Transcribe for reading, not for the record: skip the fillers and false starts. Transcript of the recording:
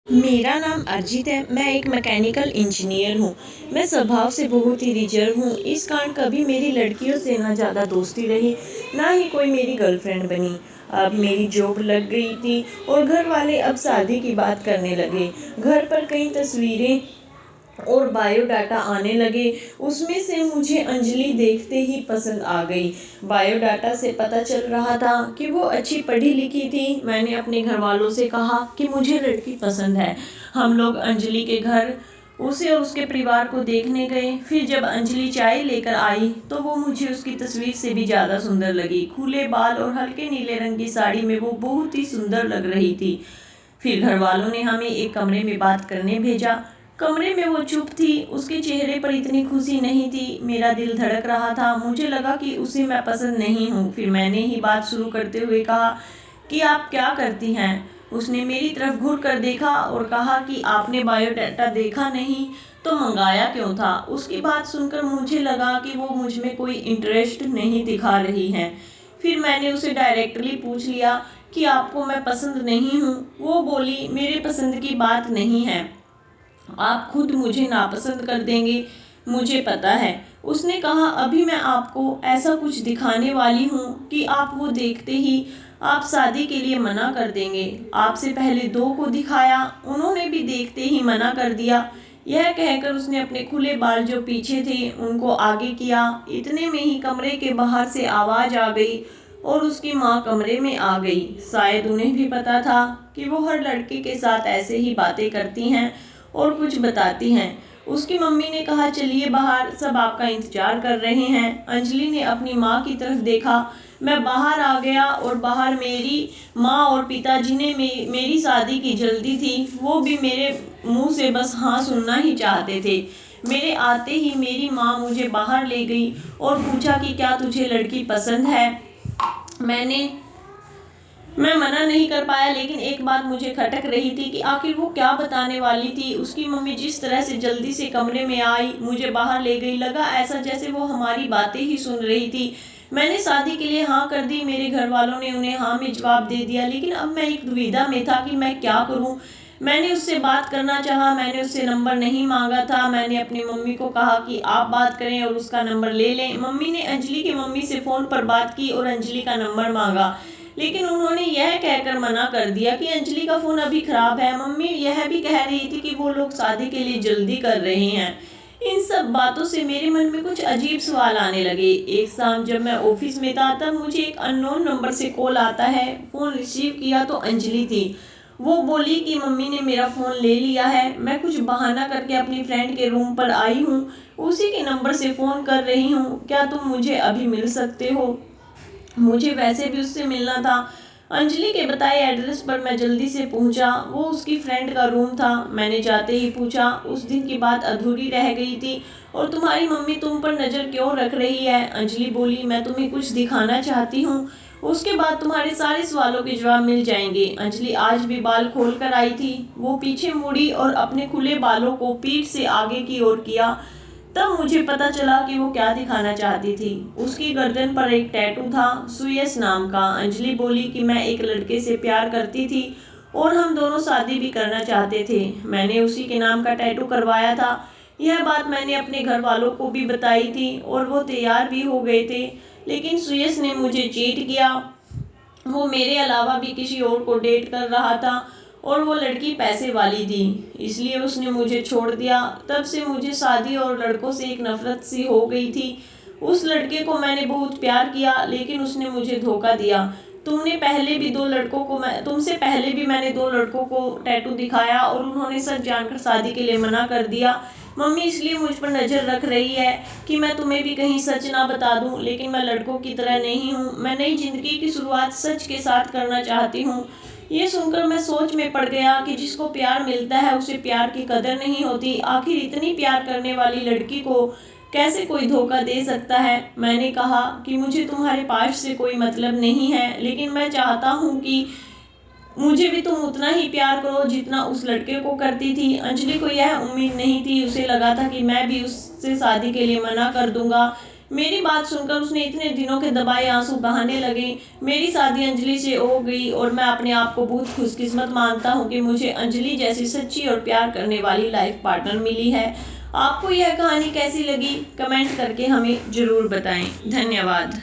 मेरा नाम अर्जित है। मैं एक मैकेनिकल इंजीनियर हूँ। मैं स्वभाव से बहुत ही रिजर्व हूँ। इस कारण कभी मेरी लड़कियों से ना ज़्यादा दोस्ती रही, ना ही कोई मेरी गर्लफ्रेंड बनी। अब मेरी जॉब लग गई थी और घर वाले अब शादी की बात करने लगे। घर पर कई तस्वीरें और बायोडाटा आने लगे। उसमें से मुझे अंजलि देखते ही पसंद आ गई। बायोडाटा से पता चल रहा था कि वो अच्छी पढ़ी लिखी थी। मैंने अपने घर वालों से कहा कि मुझे लड़की पसंद है। हम लोग अंजलि के घर उसे और उसके परिवार को देखने गए। फिर जब अंजलि चाय लेकर आई तो वो मुझे उसकी तस्वीर से भी ज़्यादा सुंदर लगी। खुले बाल और हल्के नीले रंग की साड़ी में वो बहुत ही सुंदर लग रही थी। फिर घर वालों ने हमें एक कमरे में बात करने भेजा। कमरे में वो चुप थी। उसके चेहरे पर इतनी खुशी नहीं थी। मेरा दिल धड़क रहा था। मुझे लगा कि उसे मैं पसंद नहीं हूँ। फिर मैंने ही बात शुरू करते हुए कहा कि आप क्या करती हैं। उसने मेरी तरफ घूर कर देखा और कहा कि आपने बायोडाटा देखा नहीं तो मंगाया क्यों था। उसकी बात सुनकर मुझे लगा कि वो मुझ में कोई इंटरेस्ट नहीं दिखा रही हैं। फिर मैंने उसे डायरेक्टली पूछ लिया कि आपको मैं पसंद नहीं हूँ। वो बोली, मेरे पसंद की बात नहीं है, आप खुद मुझे नापसंद कर देंगे, मुझे पता है। उसने कहा, अभी मैं आपको ऐसा कुछ दिखाने वाली हूँ कि आप वो देखते ही आप शादी के लिए मना कर देंगे। आपसे पहले दो को दिखाया, उन्होंने भी देखते ही मना कर दिया। यह कहकर उसने अपने खुले बाल जो पीछे थे उनको आगे किया। इतने में ही कमरे के बाहर से आवाज़ आ गई और उसकी माँ कमरे में आ गई। शायद उन्हें भी पता था कि वो हर लड़के के साथ ऐसे ही बातें करती हैं और कुछ बताती हैं। उसकी मम्मी ने कहा, चलिए बाहर, सब आपका इंतजार कर रहे हैं। अंजलि ने अपनी माँ की तरफ देखा। मैं बाहर आ गया और बाहर मेरी माँ और पिताजी ने मेरी शादी की जल्दी थी। वो भी मेरे मुंह से बस हाँ सुनना ही चाहते थे। मेरे आते ही मेरी माँ मुझे बाहर ले गई और पूछा कि क्या तुझे लड़की पसंद है। मैं मना नहीं कर पाया, लेकिन एक बात मुझे खटक रही थी कि आखिर वो क्या बताने वाली थी। उसकी मम्मी जिस तरह से जल्दी से कमरे में आई, मुझे बाहर ले गई, लगा ऐसा जैसे वो हमारी बातें ही सुन रही थी। मैंने शादी के लिए हाँ कर दी। मेरे घर वालों ने उन्हें हाँ में जवाब दे दिया, लेकिन अब मैं एक दुविधा में था कि मैं क्या करूँ। मैंने उससे बात करना चाहा, मैंने उससे नंबर नहीं मांगा था। मैंने अपनी मम्मी को कहा कि आप बात करें और उसका नंबर ले लें। मम्मी ने अंजलि की मम्मी से फ़ोन पर बात की और अंजलि का नंबर मांगा, लेकिन उन्होंने यह कहकर मना कर दिया कि अंजलि का फ़ोन अभी ख़राब है। मम्मी यह भी कह रही थी कि वो लोग शादी के लिए जल्दी कर रहे हैं। इन सब बातों से मेरे मन में कुछ अजीब सवाल आने लगे। एक शाम जब मैं ऑफिस में था तब मुझे एक अननोन नंबर से कॉल आता है। फ़ोन रिसीव किया तो अंजलि थी। वो बोली कि मम्मी ने मेरा फ़ोन ले लिया है, मैं कुछ बहाना करके अपनी फ्रेंड के रूम पर आई हूँ, उसी के नंबर से फ़ोन कर रही हूँ, क्या तुम मुझे अभी मिल सकते हो। मुझे वैसे भी उससे मिलना था। अंजलि के बताए एड्रेस पर मैं जल्दी से पहुंचा। वो उसकी फ्रेंड का रूम था। मैंने जाते ही पूछा, उस दिन की बात अधूरी रह गई थी और तुम्हारी मम्मी तुम पर नज़र क्यों रख रही है। अंजलि बोली, मैं तुम्हें कुछ दिखाना चाहती हूँ, उसके बाद तुम्हारे सारे सवालों के जवाब मिल जाएंगे। अंजलि आज भी बाल खोल कर आई थी। वो पीछे मुड़ी और अपने खुले बालों को पीठ से आगे की ओर किया। तब मुझे पता चला कि वो क्या दिखाना चाहती थी। उसकी गर्दन पर एक टैटू था, सुयस नाम का। अंजलि बोली कि मैं एक लड़के से प्यार करती थी और हम दोनों शादी भी करना चाहते थे। मैंने उसी के नाम का टैटू करवाया था। यह बात मैंने अपने घर वालों को भी बताई थी और वो तैयार भी हो गए थे, लेकिन सुयस ने मुझे चीट किया। वो मेरे अलावा भी किसी और को डेट कर रहा था और वो लड़की पैसे वाली थी, इसलिए उसने मुझे छोड़ दिया। तब से मुझे शादी और लड़कों से एक नफरत सी हो गई थी। उस लड़के को मैंने बहुत प्यार किया, लेकिन उसने मुझे धोखा दिया। तुमसे पहले भी मैंने दो लड़कों को टैटू दिखाया और उन्होंने सच जानकर शादी के लिए मना कर दिया। मम्मी इसलिए मुझ पर नज़र रख रही है कि मैं तुम्हें भी कहीं सच ना बता दूं, लेकिन मैं लड़कों की तरह नहीं हूं। मैं नई जिंदगी की शुरुआत सच के साथ करना चाहती हूं। ये सुनकर मैं सोच में पड़ गया कि जिसको प्यार मिलता है उसे प्यार की कदर नहीं होती। आखिर इतनी प्यार करने वाली लड़की को कैसे कोई धोखा दे सकता है। मैंने कहा कि मुझे तुम्हारे पास से कोई मतलब नहीं है, लेकिन मैं चाहता हूँ कि मुझे भी तुम उतना ही प्यार करो जितना उस लड़के को करती थी। अंजलि को यह उम्मीद नहीं थी। उसे लगा था कि मैं भी उससे शादी के लिए मना कर दूंगा, मेरी बात सुनकर उसने इतने दिनों के दबाए आंसू बहाने लगे। मेरी शादी अंजलि से हो गई और मैं अपने आप को बहुत खुशकिस्मत मानता हूँ कि मुझे अंजलि जैसी सच्ची और प्यार करने वाली लाइफ पार्टनर मिली है। आपको यह कहानी कैसी लगी कमेंट करके हमें ज़रूर बताएं। धन्यवाद।